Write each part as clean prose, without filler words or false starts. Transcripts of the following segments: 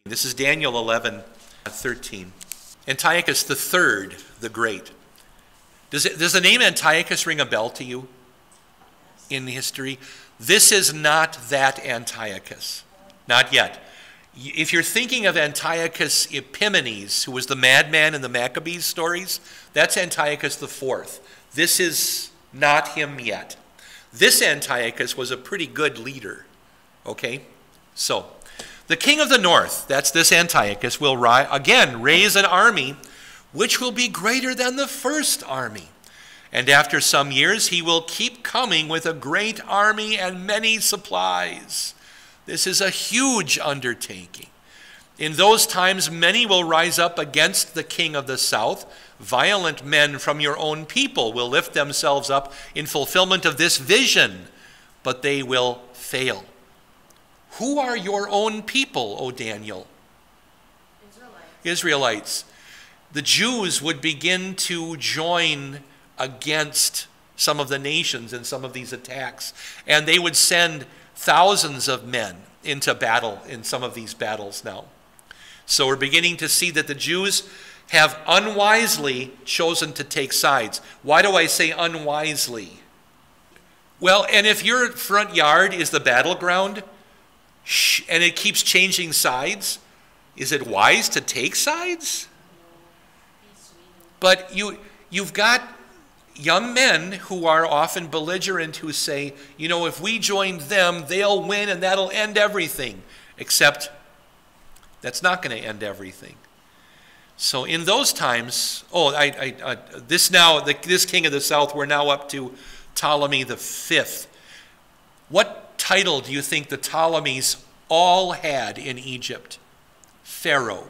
This is Daniel 11:13. Antiochus III the Great. Does the name Antiochus ring a bell to you in history? This is not that Antiochus. Not yet. If you're thinking of Antiochus Epimenides, who was the madman in the Maccabees stories, that's Antiochus IV. This is not him yet. This Antiochus was a pretty good leader. Okay? So, the king of the north, that's this Antiochus, will again raise an army which will be greater than the first army. And after some years, he will keep coming with a great army and many supplies. This is a huge undertaking. In those times, many will rise up against the king of the south. Violent men from your own people will lift themselves up in fulfillment of this vision, but they will fail. Who are your own people, O Daniel? Israelites. The Jews would begin to join against some of the nations in some of these attacks, and they would send thousands of men into battle in some of these battles now. So we're beginning to see that the Jews have unwisely chosen to take sides. Why do I say unwisely? Well, and if your front yard is the battleground, and it keeps changing sides, is it wise to take sides? But you've got young men who are often belligerent who say, you know, if we joined them, they'll win and that'll end everything. Except that's not going to end everything. So in those times, this king of the south, we're now up to Ptolemy V. What title do you think the Ptolemies all had in Egypt? Pharaoh.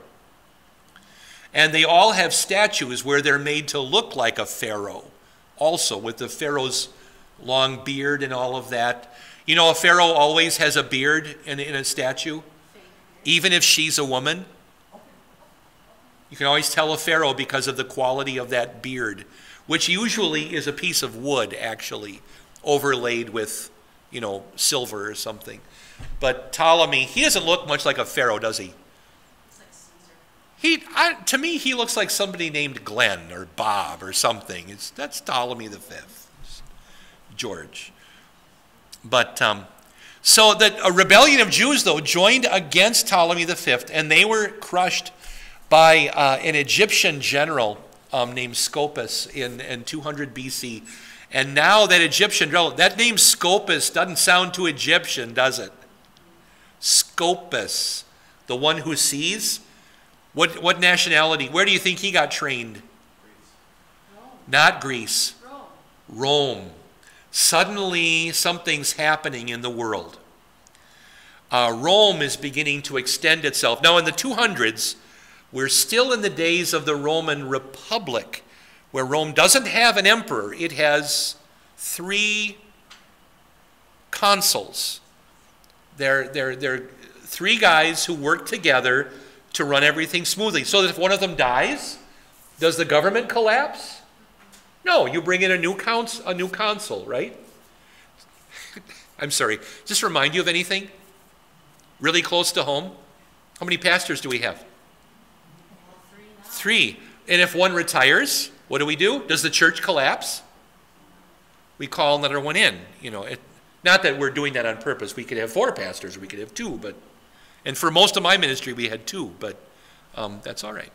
And they all have statues where they're made to look like a pharaoh, also with the pharaoh's long beard and all of that. You know, a pharaoh always has a beard in a statue, even if she's a woman. You can always tell a pharaoh because of the quality of that beard, which usually is a piece of wood, actually, overlaid with, you know, silver or something. But Ptolemy, he doesn't look much like a pharaoh, does he? To me, he looks like somebody named Glenn or Bob or something. That's Ptolemy V, George. But so that a rebellion of Jews, though, joined against Ptolemy V, and they were crushed by an Egyptian general named Scopas in 200 BC. And now that Egyptian general, that name Scopas doesn't sound too Egyptian, does it? Scopas, the one who sees. What nationality? Where do you think he got trained? Rome. Not Greece. Rome. Suddenly, something's happening in the world. Rome is beginning to extend itself. Now, in the 200s, we're still in the days of the Roman Republic, where Rome doesn't have an emperor. It has 3 consuls. They're 3 guys who work together to run everything smoothly. So that if one of them dies, does the government collapse? No, you bring in a new consul, right? I'm sorry, does this remind you of anything? Really close to home? How many pastors do we have? 3. And if one retires, what do? Does the church collapse? We call another one in. You know, not that we're doing that on purpose. We could have 4 pastors, or we could have 2, but, and for most of my ministry we had 2, but that's all right.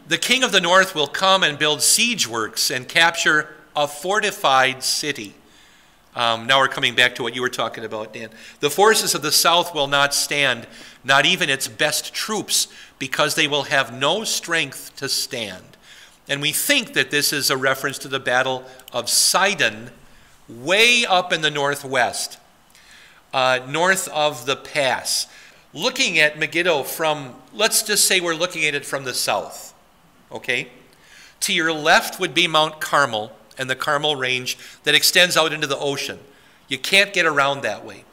The king of the north will come and build siege works and capture a fortified city. Now we're coming back to what you were talking about, Dan. The forces of the south will not stand, not even its best troops, because they will have no strength to stand. And we think that this is a reference to the Battle of Sidon, way up in the northwest, north of the pass. Looking at Megiddo from, let's just say we're looking at it from the south, okay? To your left would be Mount Carmel and the Carmel Range that extends out into the ocean. You can't get around that way.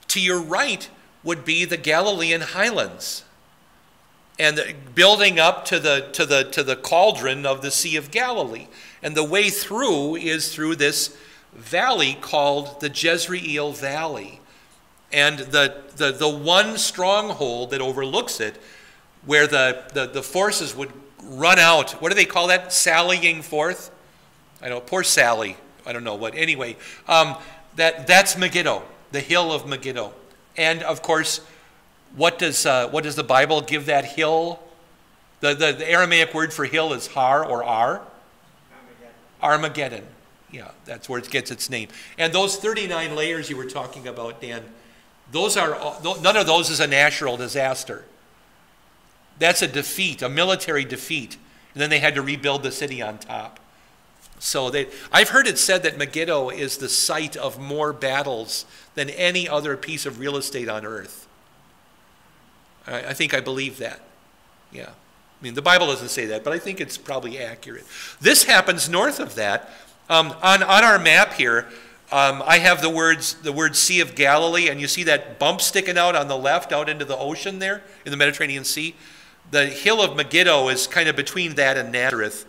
To your right would be the Galilean highlands, and building up to the cauldron of the Sea of Galilee. And the way through is through this valley called the Jezreel Valley. And the one stronghold that overlooks it, where the forces would run out, what do they call that? Sallying forth? I know, poor Sally. I don't know what. Anyway, that's Megiddo, the hill of Megiddo. And of course, what does the Bible give that hill? The Aramaic word for hill is har or ar. Armageddon. Yeah, that's where it gets its name. And those 39 layers you were talking about, Dan, none of those is a natural disaster. That's a defeat, a military defeat. And then they had to rebuild the city on top. So I've heard it said that Megiddo is the site of more battles than any other piece of real estate on earth. I think I believe that. Yeah. I mean, the Bible doesn't say that, but I think it's probably accurate. This happens north of that. On our map here, I have the word Sea of Galilee, and you see that bump sticking out on the left out into the ocean there in the Mediterranean Sea. The hill of Megiddo is kind of between that and Nazareth,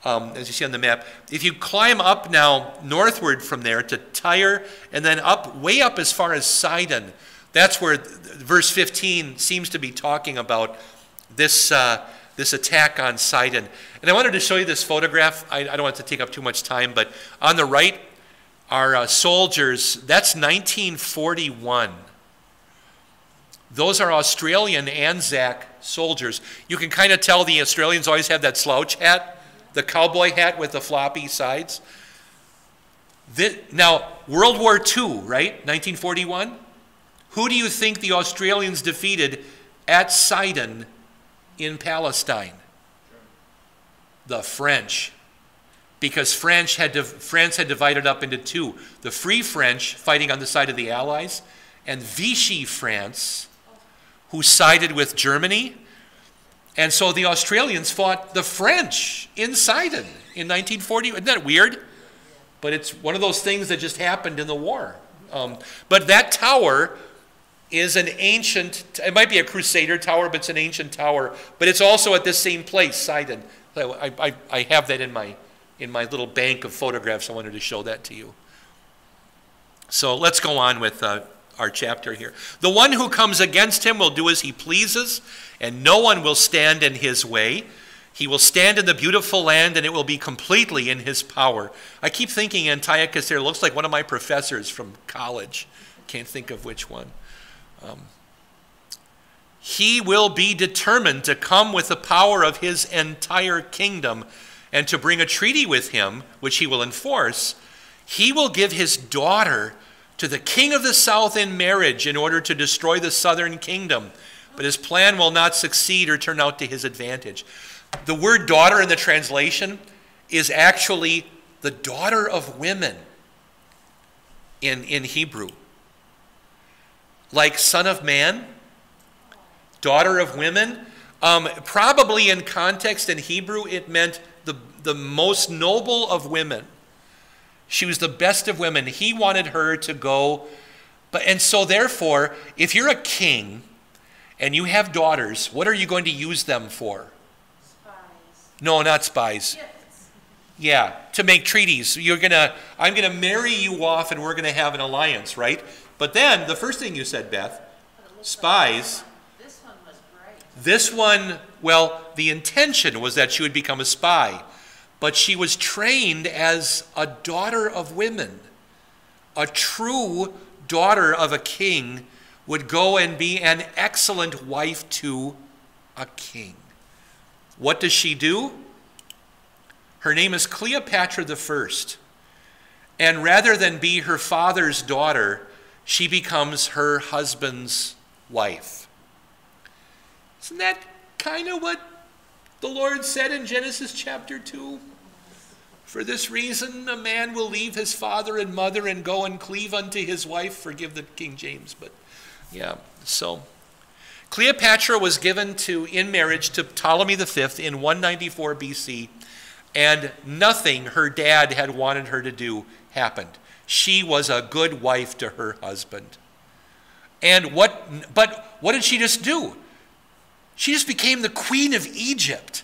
as you see on the map. If you climb up now northward from there to Tyre, and then way up as far as Sidon, that's where verse 15 seems to be talking about this attack on Sidon. And I wanted to show you this photograph. I don't want to take up too much time, but on the right are soldiers. That's 1941. Those are Australian Anzac soldiers. You can kind of tell the Australians always have that slouch hat, the cowboy hat with the floppy sides. Now, World War II, right? 1941. Who do you think the Australians defeated at Sidon in Palestine? The French. Because France had divided up into two. The Free French fighting on the side of the Allies, and Vichy France, who sided with Germany. And so the Australians fought the French in Sidon in 1940. Isn't that weird? But it's one of those things that just happened in the war. But that tower is an ancient, it might be a Crusader tower, but it's an ancient tower. But it's also at this same place, Sidon. I have that in my little bank of photographs. I wanted to show that to you. So let's go on with our chapter here. The one who comes against him will do as he pleases, and no one will stand in his way. He will stand in the beautiful land, and it will be completely in his power. I keep thinking Antiochus there looks like one of my professors from college. Can't think of which one. He will be determined to come with the power of his entire kingdom and to bring a treaty with him, which he will enforce. He will give his daughter to the king of the south in marriage in order to destroy the southern kingdom. But his plan will not succeed or turn out to his advantage. The word daughter in the translation is actually the daughter of women in Hebrew. Like son of man, daughter of women. Probably in context in Hebrew, it meant the most noble of women. She was the best of women. He wanted her to go. And so therefore, if you're a king and you have daughters, what are you going to use them for? Spies. No, not spies. Gifts. Yeah, to make treaties. I'm gonna marry you off and we're gonna have an alliance, right? But then the first thing you said, Beth, spies. Like this one was great. This one, well, the intention was that she would become a spy. But she was trained as a daughter of women. A true daughter of a king would go and be an excellent wife to a king. What does she do? Her name is Cleopatra I. And rather than be her father's daughter, she becomes her husband's wife. Isn't that kind of what the Lord said in Genesis chapter 2? For this reason, a man will leave his father and mother and go and cleave unto his wife. Forgive the King James, but yeah. So Cleopatra was given in marriage to Ptolemy V in 194 BC, and nothing her dad had wanted her to do happened. She was a good wife to her husband. But what did she just do? She just became the queen of Egypt,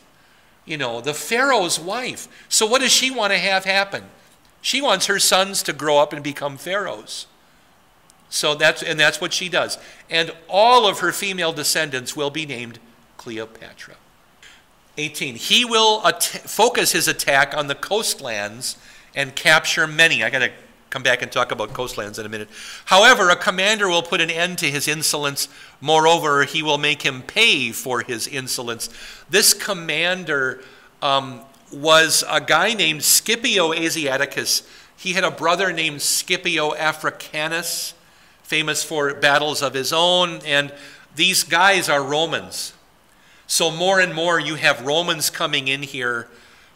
the Pharaoh's wife. So what does she want to have happen? She wants her sons to grow up and become pharaohs. So that's what she does. And all of her female descendants will be named Cleopatra. 18. He will focus his attack on the coastlands and capture many. I got to come back and talk about coastlands in a minute. However, a commander will put an end to his insolence. Moreover, he will make him pay for his insolence. This commander was a guy named Scipio Asiaticus. He had a brother named Scipio Africanus, famous for battles of his own, and these guys are Romans. So more and more you have Romans coming in here,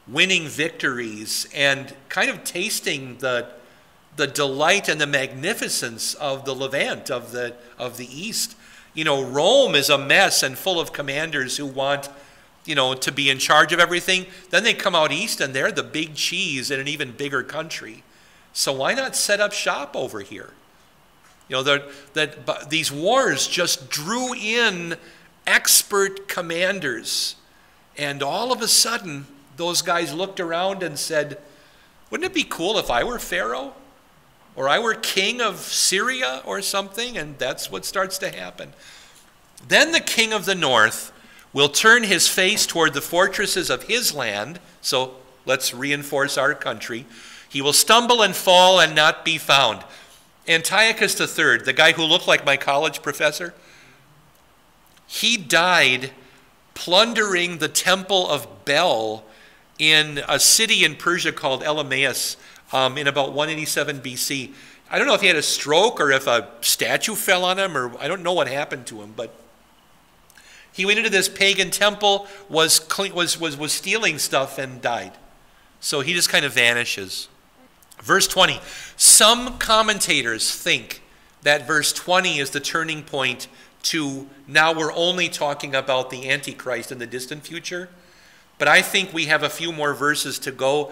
winning victories, and kind of tasting the delight and the magnificence of the Levant, of the East. You know, Rome is a mess and full of commanders who want, to be in charge of everything. Then they come out east and they're the big cheese in an even bigger country. So why not set up shop over here? These wars just drew in expert commanders. And all of a sudden, those guys looked around and said, wouldn't it be cool if I were Pharaoh? Or I were king of Syria or something? And that's what starts to happen. Then the king of the north will turn his face toward the fortresses of his land. So let's reinforce our country. He will stumble and fall and not be found. Antiochus III, the guy who looked like my college professor, he died plundering the temple of Bel in a city in Persia called Elymais in about 187 BC. I don't know if he had a stroke or if a statue fell on him, or I don't know what happened to him, but he went into this pagan temple, was stealing stuff, and died. So he just kind of vanishes. Verse 20. Some commentators think that verse 20 is the turning point to now we're only talking about the Antichrist in the distant future. But I think we have a few more verses to go.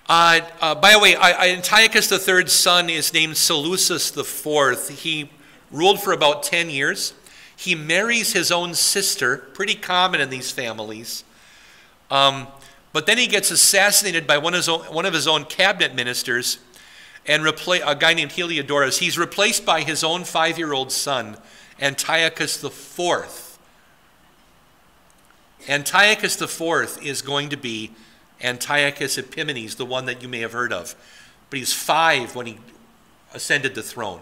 By the way, Antiochus III's son is named Seleucus IV. He ruled for about 10 years. He marries his own sister, pretty common in these families. But then he gets assassinated by one of his own cabinet ministers, and a guy named Heliodorus. He's replaced by his own 5-year-old son, Antiochus IV. Antiochus IV is going to be Antiochus Epiphanes, the one that you may have heard of. But he's 5 when he ascended the throne.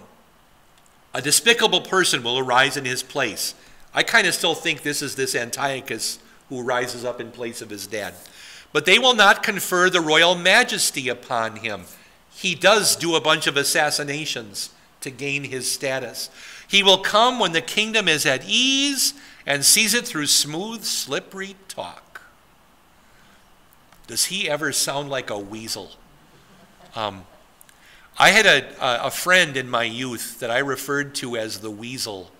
A despicable person will arise in his place. I kind of still think this is this Antiochus who rises up in place of his dad. But they will not confer the royal majesty upon him. He does do a bunch of assassinations to gain his status. He will come when the kingdom is at ease and sees it through smooth, slippery talk. Does he ever sound like a weasel? I had a friend in my youth that I referred to as the weasel.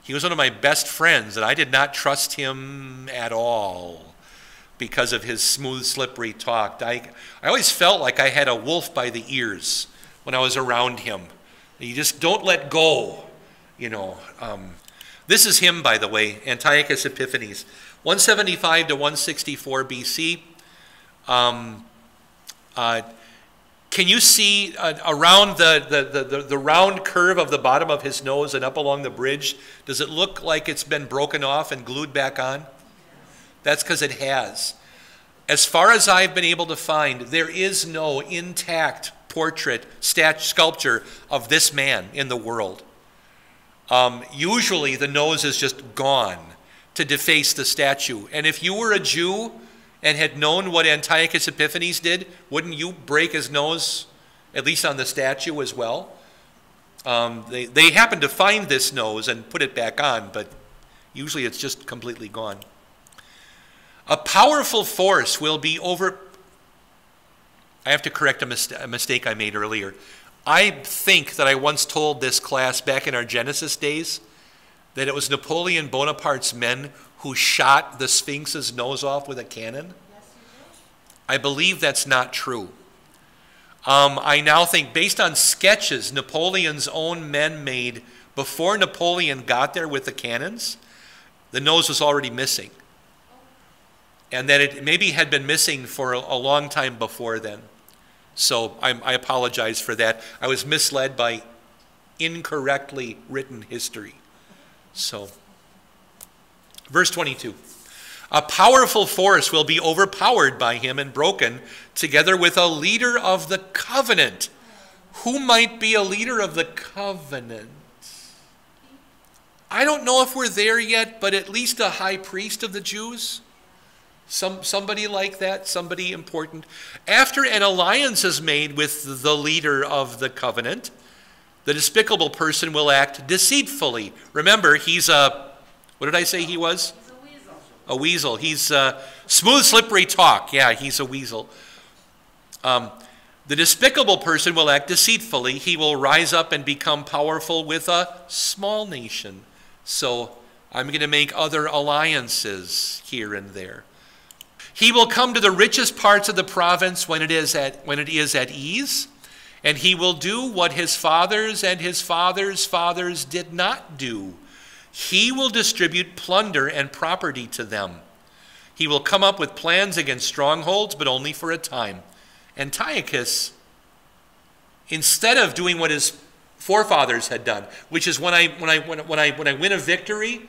He was one of my best friends, and I did not trust him at all because of his smooth, slippery talk. I always felt like I had a wolf by the ears when I was around him. You just don't let go, This is him, by the way, Antiochus Epiphanes, 175 to 164 BC. Can you see around the round curve of the bottom of his nose and up along the bridge? Does it look like it's been broken off and glued back on? That's because it has. As far as I've been able to find, there is no intact portrait, sculpture of this man in the world. Usually the nose is just gone to deface the statue. And if you were a Jew and had known what Antiochus Epiphanes did, wouldn't you break his nose, at least on the statue as well? They happened to find this nose and put it back on, but usually it's just completely gone. A powerful force will be over... I have to correct a mistake I made earlier. I think that I once told this class back in our Genesis days that it was Napoleon Bonaparte's men who shot the Sphinx's nose off with a cannon. Yes, you did. I believe that's not true. I now think, based on sketches Napoleon's own men made before Napoleon got there with the cannons, the nose was already missing. And that it maybe had been missing for a long time before then. So I apologize for that. I was misled by incorrectly written history. So, verse 22. A powerful force will be overpowered by him and broken, together with a leader of the covenant. Who might be a leader of the covenant? I don't know if we're there yet, but at least a high priest of the Jews. Somebody like that, somebody important. After an alliance is made with the leader of the covenant, the despicable person will act deceitfully. Remember, he's a, what did I say he was? A weasel. He's smooth, slippery talk. Yeah, he's a weasel. The despicable person will act deceitfully. He will rise up and become powerful with a small nation. So I'm going to make other alliances here and there. He will come to the richest parts of the province when it is at ease, and he will do what his fathers and his fathers' fathers did not do. He will distribute plunder and property to them. He will come up with plans against strongholds, but only for a time. Antiochus, instead of doing what his forefathers had done, which is when I win a victory,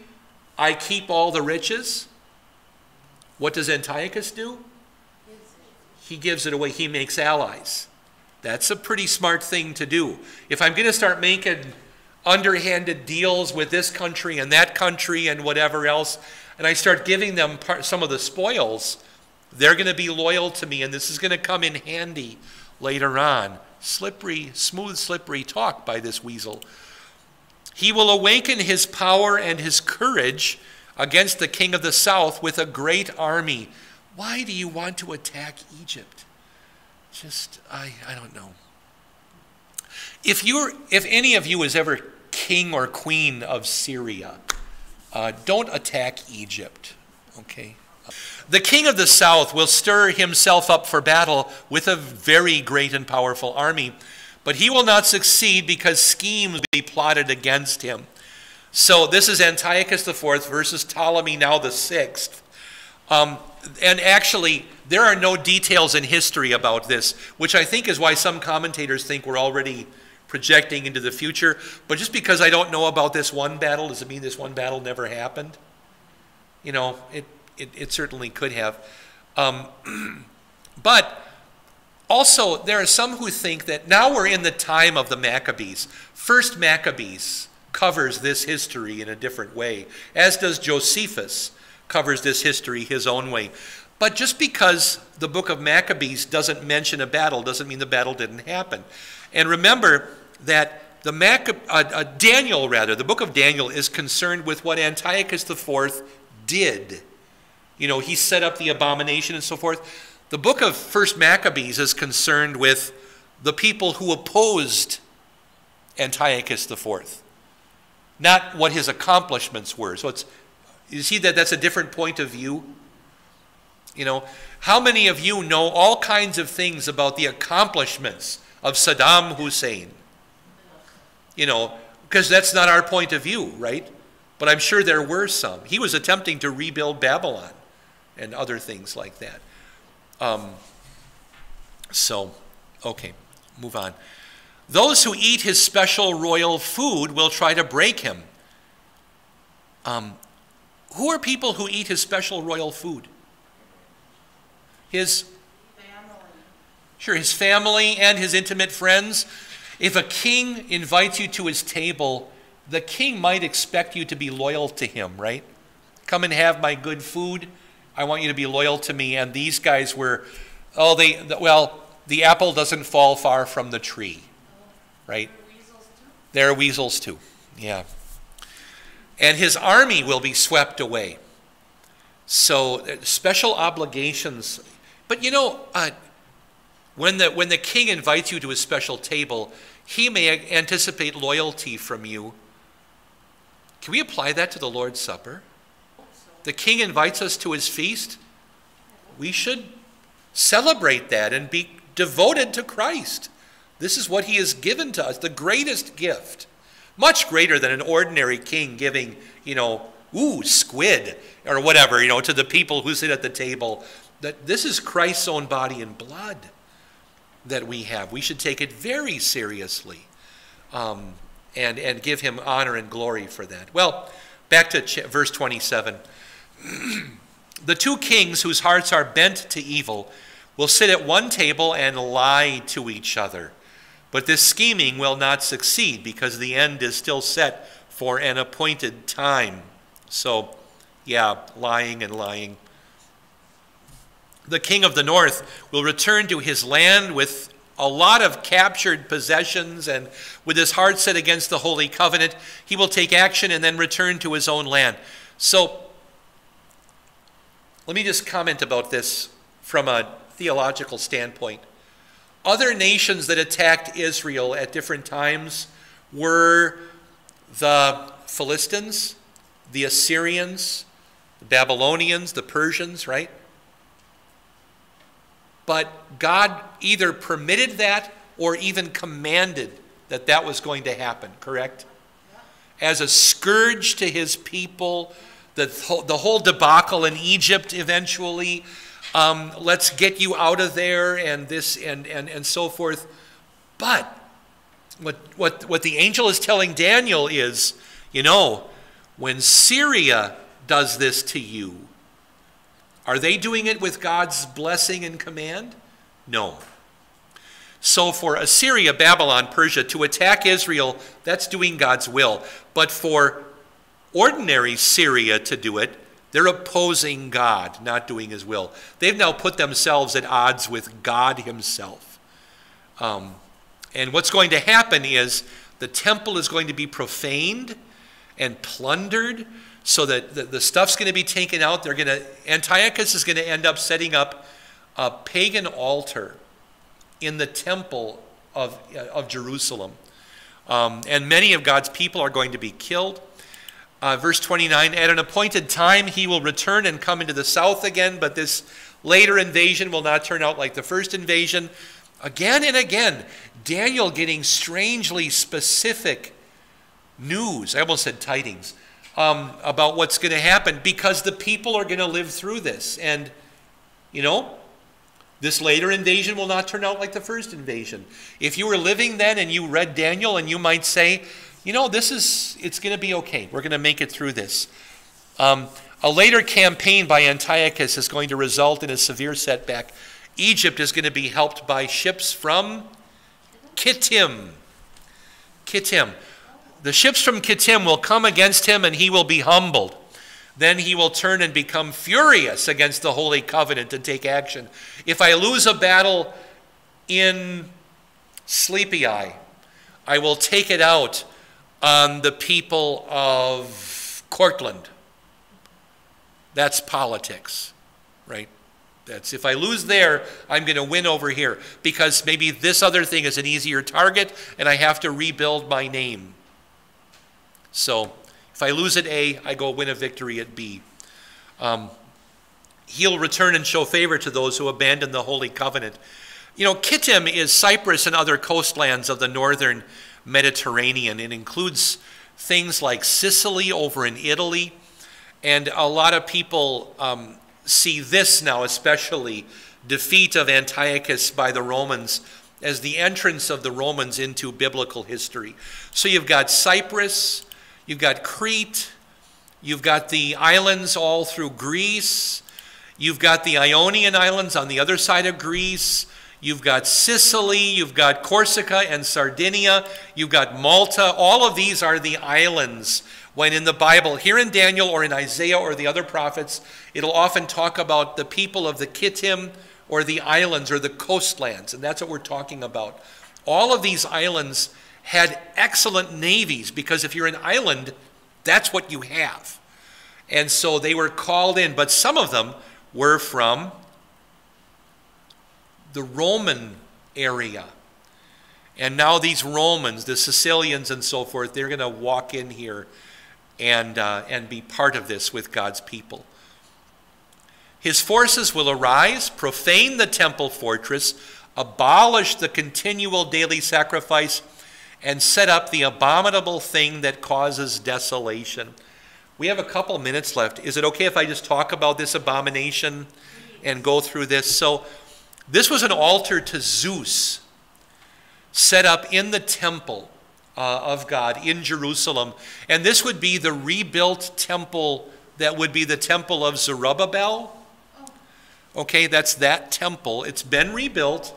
I keep all the riches. What does Antiochus do? He gives it away. He makes allies. That's a pretty smart thing to do. If I'm going to start making underhanded deals with this country and that country and whatever else, and I start giving them some of the spoils, they're going to be loyal to me, and this is going to come in handy later on. Smooth, slippery talk by this weasel. He will awaken his power and his courage against the king of the south with a great army. Why do you want to attack Egypt? I don't know. If any of you is ever king or queen of Syria, don't attack Egypt, okay? The king of the south will stir himself up for battle with a very great and powerful army, but he will not succeed because schemes will be plotted against him. So this is Antiochus IV versus Ptolemy now the sixth. And actually, there are no details in history about this, which I think is why some commentators think we're already projecting into the future. But just because I don't know about this one battle, does it mean this one battle never happened? You know, it certainly could have. But also, there are some who think that now we're in the time of the Maccabees. First Maccabees covers this history in a different way, as does Josephus covers this history his own way. But just because the book of Maccabees doesn't mention a battle doesn't mean the battle didn't happen. And remember that the book of Daniel is concerned with what Antiochus IV did. You know, he set up the abomination and so forth. The book of First Maccabees is concerned with the people who opposed Antiochus IV, not what his accomplishments were. So you see that that's a different point of view. You know, how many of you know all kinds of things about the accomplishments of Saddam Hussein? You know, because that's not our point of view, right? But I'm sure there were some. He was attempting to rebuild Babylon and other things like that. Okay, move on. Those who eat his special royal food will try to break him. Who are people who eat his special royal food? His family. Sure, his family and his intimate friends. If a king invites you to his table, the king might expect you to be loyal to him, right? Come and have my good food. I want you to be loyal to me. And these guys were, the apple doesn't fall far from the tree, right? They're weasels too, yeah. And his army will be swept away. So special obligations. But you know, when the king invites you to his special table, he may anticipate loyalty from you. Can we apply that to the Lord's Supper? The king invites us to his feast. We should celebrate that and be devoted to Christ. This is what he has given to us, the greatest gift. Much greater than an ordinary king giving, squid or whatever, to the people who sit at the table. That this is Christ's own body and blood that we have. We should take it very seriously. and give him honor and glory for that. Well, back to verse 27. The two kings whose hearts are bent to evil will sit at one table and lie to each other. But this scheming will not succeed because the end is still set for an appointed time. So, yeah, lying and lying. The king of the north will return to his land with a lot of captured possessions, and with his heart set against the Holy Covenant, he will take action and then return to his own land. So, let me just comment about this from a theological standpoint. Other nations that attacked Israel at different times were the Philistines, the Assyrians, the Babylonians, the Persians, right? But God either permitted that or even commanded that that was going to happen, correct? As a scourge to his people, the whole debacle in Egypt eventually, let's get you out of there and this and so forth. But what the angel is telling Daniel is, you know, when Syria does this to you, are they doing it with God's blessing and command? No. So for Assyria, Babylon, Persia to attack Israel, that's doing God's will. But for ordinary Syria to do it, they're opposing God, not doing his will. They've now put themselves at odds with God himself. And what's going to happen is the temple is going to be profaned and plundered, so that the stuff's going to be taken out. Antiochus is going to end up setting up a pagan altar in the temple of Jerusalem. And many of God's people are going to be killed. Verse 29, at an appointed time he will return and come into the south again, but this later invasion will not turn out like the first invasion. Again and again, Daniel getting strangely specific news, I almost said tidings, about what's going to happen, because the people are going to live through this. And, you know, this later invasion will not turn out like the first invasion. If you were living then and you read Daniel, and you might say, you know, it's going to be okay. We're going to make it through this. A later campaign by Antiochus is going to result in a severe setback. Egypt is going to be helped by ships from Kittim. Kittim. The ships from Kittim will come against him, and he will be humbled. Then he will turn and become furious against the Holy Covenant and take action. If I lose a battle in Sleepy Eye, I will take it out on the people of Cortland. That's politics, right? That's if I lose there, I'm going to win over here, because maybe this other thing is an easier target and I have to rebuild my name. So if I lose at A, I go win a victory at B. He'll return and show favor to those who abandon the Holy Covenant. You know, Kittim is Cyprus and other coastlands of the northern Mediterranean. It includes things like Sicily over in Italy. And a lot of people see this now, especially defeat of Antiochus by the Romans, as the entrance of the Romans into biblical history. So you've got Cyprus, you've got Crete, you've got the islands all through Greece, you've got the Ionian Islands on the other side of Greece, you've got Sicily, you've got Corsica and Sardinia, you've got Malta. All of these are the islands. When in the Bible, here in Daniel or in Isaiah or the other prophets, it'll often talk about the people of the Kittim or the islands or the coastlands, and that's what we're talking about. All of these islands had excellent navies, because if you're an island, that's what you have. And so they were called in, but some of them were from the Roman area. And now these Romans, the Sicilians and so forth, they're going to walk in here and be part of this with God's people. His forces will arise, profane the temple fortress, abolish the continual daily sacrifice, and set up the abominable thing that causes desolation. We have a couple minutes left. Is it okay if I just talk about this abomination and go through this? So this was an altar to Zeus set up in the temple of God in Jerusalem. And this would be the rebuilt temple that would be the temple of Zerubbabel. Okay, that's that temple. It's been rebuilt.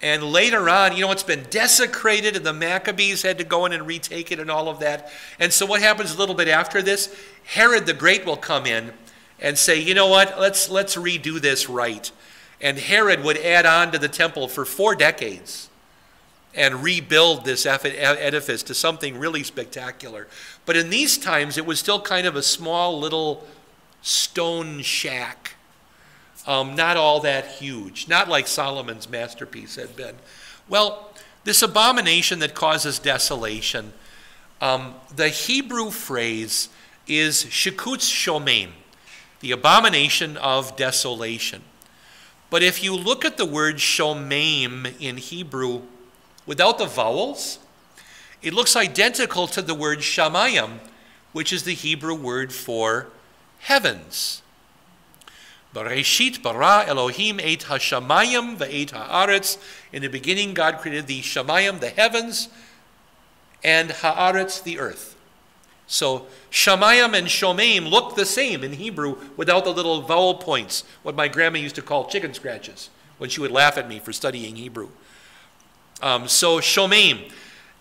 And later on, it's been desecrated, and the Maccabees had to go in and retake it and all of that. And so what happens a little bit after this? Herod the Great will come in and say, you know what, let's redo this right. And Herod would add on to the temple for 4 decades and rebuild this edifice to something really spectacular. But in these times, it was still kind of a small little stone shack. Not all that huge, not like Solomon's masterpiece had been. Well, this abomination that causes desolation, the Hebrew phrase is shekutz shomem, the abomination of desolation. But if you look at the word shomem in Hebrew without the vowels, it looks identical to the word shamayim, which is the Hebrew word for heavens. Bereshit bara Elohim et hashamayim ve'et haaretz. In the beginning, God created the shamayim, the heavens, and haaretz, the earth. So shamayim and shomem look the same in Hebrew without the little vowel points, what my grandma used to call chicken scratches when she would laugh at me for studying Hebrew. So shomem.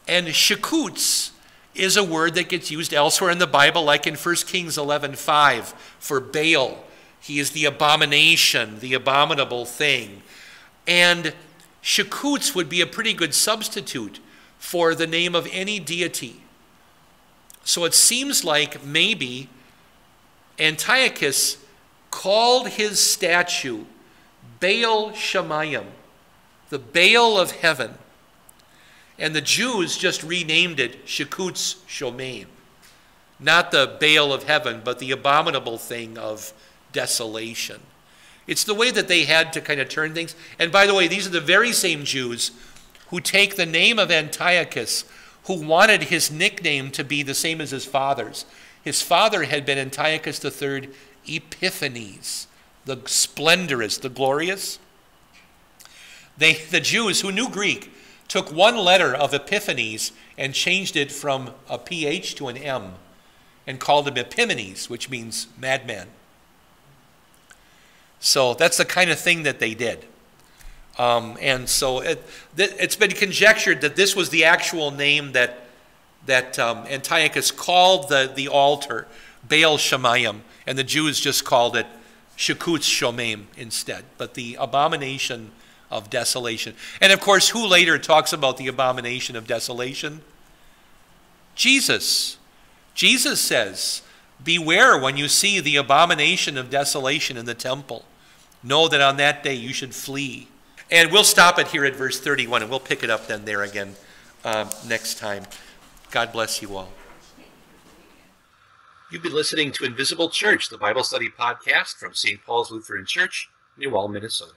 And shekutz is a word that gets used elsewhere in the Bible, like in 1 Kings 11:5 for Baal. He is the abomination, the abominable thing. And shekutz would be a pretty good substitute for the name of any deity. So it seems like maybe Antiochus called his statue Baal Shemayim, the Baal of heaven. And the Jews just renamed it Shekutz Shomem. Not the Baal of heaven, but the abominable thing of desolation. It's the way that they had to kind of turn things. And by the way, these are the very same Jews who take the name of Antiochus, who wanted his nickname to be the same as his father's. His father had been Antiochus III Epiphanes, the splendorous, the glorious. The Jews who knew Greek took one letter of Epiphanes and changed it from a PH to an M and called him Epimanes, which means madman. So that's the kind of thing that they did. And so it's been conjectured that this was the actual name that Antiochus called the altar, Baal Shemayim, and the Jews just called it Shekutz Shomem instead, but the abomination of desolation. And of course, who later talks about the abomination of desolation? Jesus. Jesus says, beware when you see the abomination of desolation in the temple. Know that on that day you should flee. And we'll stop it here at verse 31, and we'll pick it up then there again next time. God bless you all. You've been listening to Invisible Church, the Bible study podcast from St. Paul's Lutheran Church, New Ulm, Minnesota.